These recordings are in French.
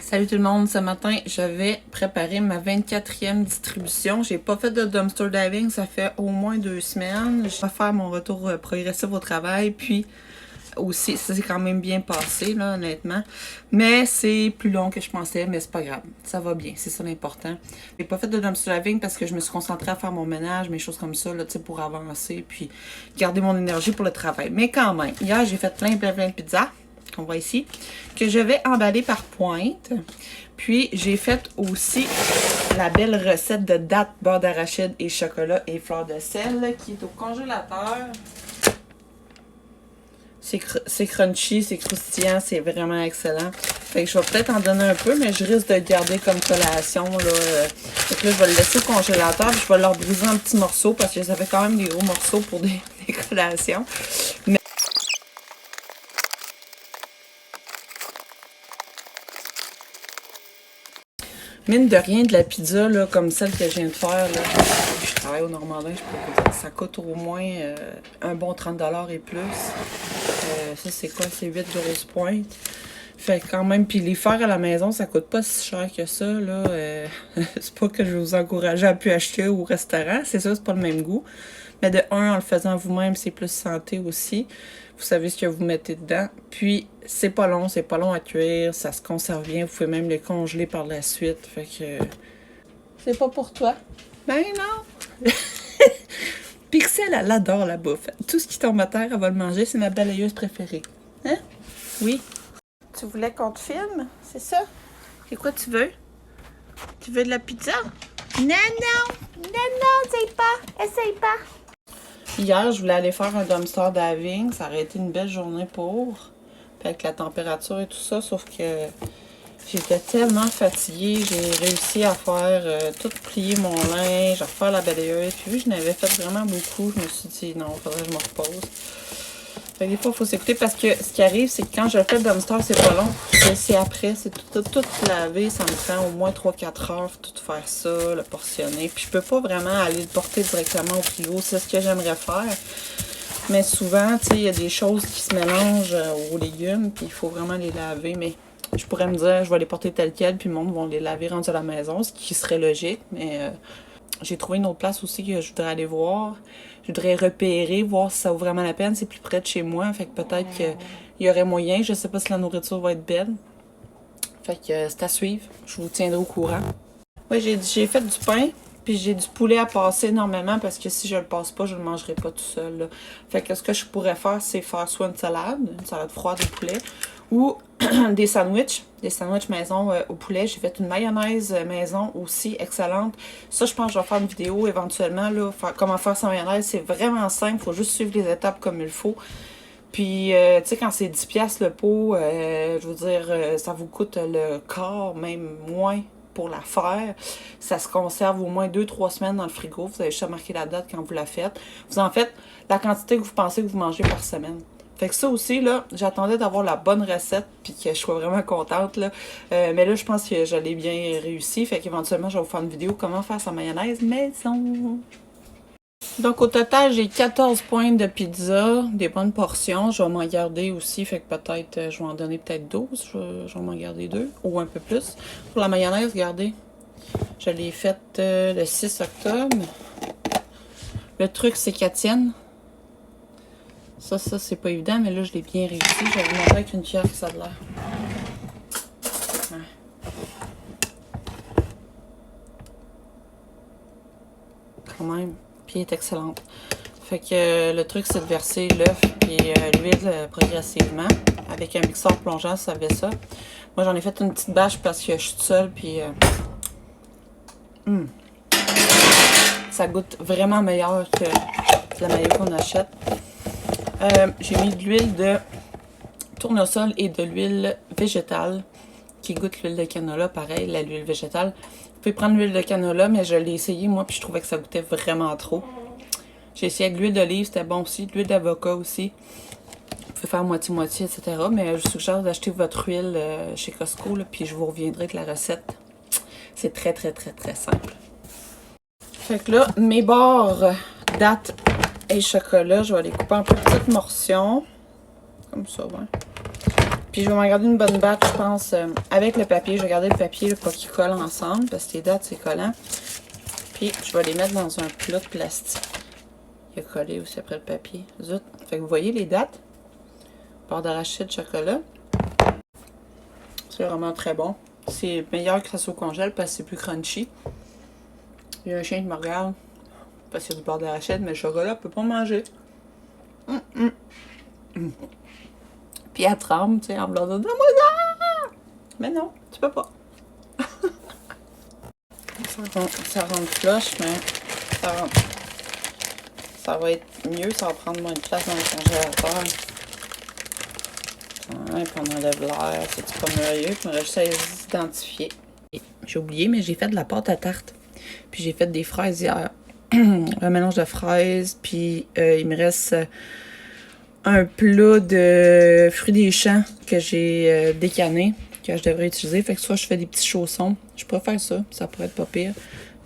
Salut tout le monde, ce matin je vais préparer ma 24e distribution. J'ai pas fait de dumpster diving, ça fait au moins 2 semaines. Je vais faire mon retour progressif au travail, puis aussi ça s'est quand même bien passé là honnêtement. Mais c'est plus long que je pensais, mais c'est pas grave, ça va bien, c'est ça l'important. J'ai pas fait de dumpster diving parce que je me suis concentrée à faire mon ménage, mes choses comme ça là, tu sais, pour avancer, puis garder mon énergie pour le travail. Mais quand même, hier j'ai fait plein de pizzas. On voit ici, que je vais emballer par pointe. Puis, j'ai fait aussi la belle recette de dattes, beurre d'arachide et chocolat et fleur de sel qui est au congélateur. C'est crunchy, c'est croustillant, c'est vraiment excellent. Fait que je vais peut-être en donner un peu, mais je risque de le garder comme collation. Là. Fait que là, je vais le laisser au congélateur, puis je vais leur briser en petits morceaux parce que ça fait quand même des gros morceaux pour des collations. Mais mine de rien, de la pizza, là, comme celle que je viens de faire, là, je travaille au Normandin, je peux vous dire, ça coûte au moins un bon 30$ et plus. Ça, c'est quoi? C'est 8 grosses pointes. Fait quand même, puis les faire à la maison, ça coûte pas si cher que ça, là. C'est pas que je vais vous encourager à plus acheter au restaurant, c'est ça, c'est pas le même goût. Mais de un, en le faisant vous-même, c'est plus santé aussi. Vous savez ce que vous mettez dedans. Puis, c'est pas long à cuire, ça se conserve bien. Vous pouvez même le congeler par la suite. Fait que... c'est pas pour toi? Ben non! Pixel, elle adore la bouffe. Tout ce qui tombe à terre, elle va le manger. C'est ma balayeuse préférée. Hein? Oui. Tu voulais qu'on te filme? C'est ça? Et quoi tu veux? Tu veux de la pizza? Non, non! Non, non, essaye pas! Essaye pas! Hier, je voulais aller faire un dumpster diving. Ça aurait été une belle journée pour. Puis avec la température et tout ça, sauf que j'étais tellement fatiguée. J'ai réussi à faire tout plier mon linge, à faire la balayeuse. Puis vu que je n'avais fait vraiment beaucoup, je me suis dit non, il faudrait que je me repose. Fait que des fois, il faut s'écouter parce que ce qui arrive, c'est que quand je fais le dumpster, c'est pas long. C'est après, c'est tout laver. Ça me prend au moins 3-4 heures tout faire ça, le portionner. Puis je peux pas vraiment aller le porter directement au frigo. C'est ce que j'aimerais faire. Mais souvent, tu sais, il y a des choses qui se mélangent aux légumes. Puis il faut vraiment les laver. Mais je pourrais me dire, je vais les porter telles quelles. Puis le monde va les laver rendus à la maison. Ce qui serait logique. Mais j'ai trouvé une autre place aussi que je voudrais aller voir. Je voudrais repérer, voir si ça vaut vraiment la peine. C'est plus près de chez moi. Fait que peut-être qu'il y aurait moyen. Je sais pas si la nourriture va être belle. Fait que c'est à suivre. Je vous tiendrai au courant. Oui, j'ai fait du pain. Puis j'ai du poulet à passer énormément parce que si je le passe pas, je le mangerai pas tout seul. Là. Fait que ce que je pourrais faire, c'est faire soit une salade froide au poulet, ou des sandwichs maison au poulet. J'ai fait une mayonnaise maison aussi excellente. Ça, je pense que je vais faire une vidéo éventuellement, là, comment faire sa mayonnaise. C'est vraiment simple, il faut juste suivre les étapes comme il faut. Puis, tu sais, quand c'est 10$ le pot, je veux dire, ça vous coûte le quart, même moins pour la faire. Ça se conserve au moins 2-3 semaines dans le frigo. Vous avez juste à marquer la date quand vous la faites. Vous en faites la quantité que vous pensez que vous mangez par semaine. Fait que ça aussi, là, j'attendais d'avoir la bonne recette puis que je sois vraiment contente, là. Mais là, je pense que je l'ai bien réussi. Fait qu'éventuellement, je vais vous faire une vidéo comment faire sa mayonnaise maison. Donc, au total, j'ai 14 pointes de pizza, des bonnes portions. Je vais m'en garder aussi, fait que peut-être, je vais en donner peut-être 12. Je vais m'en garder 2 ou un peu plus. Pour la mayonnaise, regardez, je l'ai faite le 6 octobre. Le truc, c'est qu'elle tienne. Ça, c'est pas évident, mais là, je l'ai bien réussi. Je vais vous montrer avec une cuillère que ça a l'air. Ouais. Quand même. Puis elle est excellente. Fait que le truc, c'est de verser l'œuf et l'huile progressivement. Avec un mixeur plongeant, ça fait ça. Moi, j'en ai fait une petite bâche parce que je suis toute seule. Puis ça goûte vraiment meilleur que la mayo qu'on achète. J'ai mis de l'huile de tournesol et de l'huile végétale qui goûte l'huile de canola. Pareil, l'huile végétale. Vous pouvez prendre l'huile de canola, mais je l'ai essayé moi, puis je trouvais que ça goûtait vraiment trop. J'ai essayé avec l'huile d'olive, c'était bon aussi. L'huile d'avocat aussi. Vous pouvez faire moitié-moitié, etc. Mais je vous suggère d'acheter votre huile chez Costco, là, puis je vous reviendrai avec la recette. C'est très simple. Fait que là, mes barres dattes et chocolat, je vais les couper en petites portions. Comme ça, ouais. Puis Puis je vais m'en garder une bonne batte, je pense, avec le papier. Je vais garder le papier, là, pas qu'ils collent ensemble, parce que les dates, c'est collant. Puis je vais les mettre dans un plat de plastique. Il a collé aussi après le papier. Zut. Fait que vous voyez les dates. Beurre d'arachide, chocolat. C'est vraiment très bon. C'est meilleur que ça soit au congèle parce que c'est plus crunchy. Il y a un chien qui me regarde parce qu'il y a du beurre d'arachide, mais le chocolat, peut pas manger. Puis elle tremble, tu sais, en blanc de donne-moi ça! Mais non, tu peux pas. Ça rentre flush, mais ça va être mieux, ça va prendre moins de place dans le congélateur. Ouais, puis on enlève l'air, c'est pas merveilleux, puis on va juste à les identifier. J'ai oublié, mais j'ai fait de la pâte à tarte. Puis j'ai fait des fraises hier. Un mélange de fraises, puis il me reste un plat de fruits des champs que j'ai décané, que je devrais utiliser. Fait que soit je fais des petits chaussons. Je préfère ça, ça pourrait être pas pire.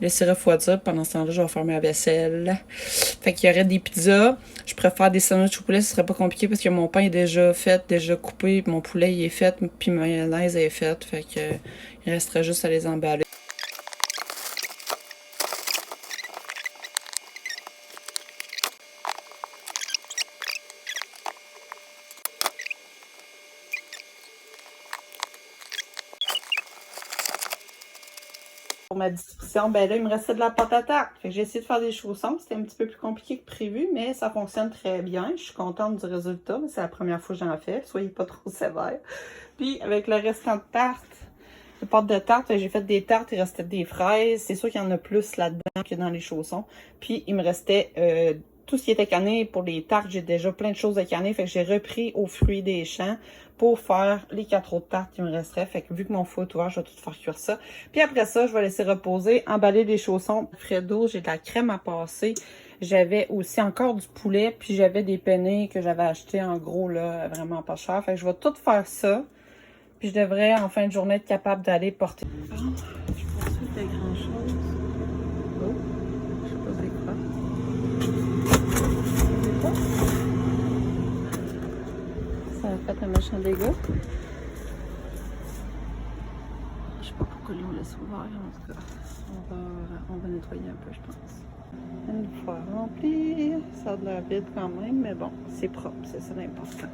Laisser refroidir, pendant ce temps-là, je vais faire ma vaisselle. Fait qu'il y aurait des pizzas. Je préfère des sandwichs au poulet, ce serait pas compliqué parce que mon pain est déjà fait, déjà coupé, mon poulet il est fait, puis ma mayonnaise est faite. Fait que il resterait juste à les emballer. Pour ma distribution, ben là, il me restait de la pâte à tarte. Fait que j'ai essayé de faire des chaussons. C'était un petit peu plus compliqué que prévu, mais ça fonctionne très bien. Je suis contente du résultat. C'est la première fois que j'en fais. Soyez pas trop sévère. Puis, avec le restant de tarte, de pâte de tarte, j'ai fait des tartes. Il restait des fraises. C'est sûr qu'il y en a plus là-dedans que dans les chaussons. Puis, il me restait tout ce qui était canné pour les tartes. J'ai déjà plein de choses à canner. Fait que j'ai repris aux fruits des champs pour faire les 4 autres tartes qui me resteraient. Fait que vu que mon four est ouvert, je vais tout faire cuire ça. Puis après ça, je vais laisser reposer, emballer les chaussons. Frais d'eau, j'ai de la crème à passer. J'avais aussi encore du poulet, puis j'avais des penne que j'avais acheté en gros, là, vraiment pas cher. Fait que je vais tout faire ça. Puis je devrais, en fin de journée, être capable d'aller porter. Bon, je pense pas qu'il y a grand chose. Oh, je sais pas c'est quoi. Ça a fait un méchant dégât. Je sais pas pourquoi ils l'ont laissé ouvert, en tout cas. On va nettoyer un peu, je pense. Une fois rempli, ça a de l'air vide quand même, mais bon, c'est propre, c'est ça l'important.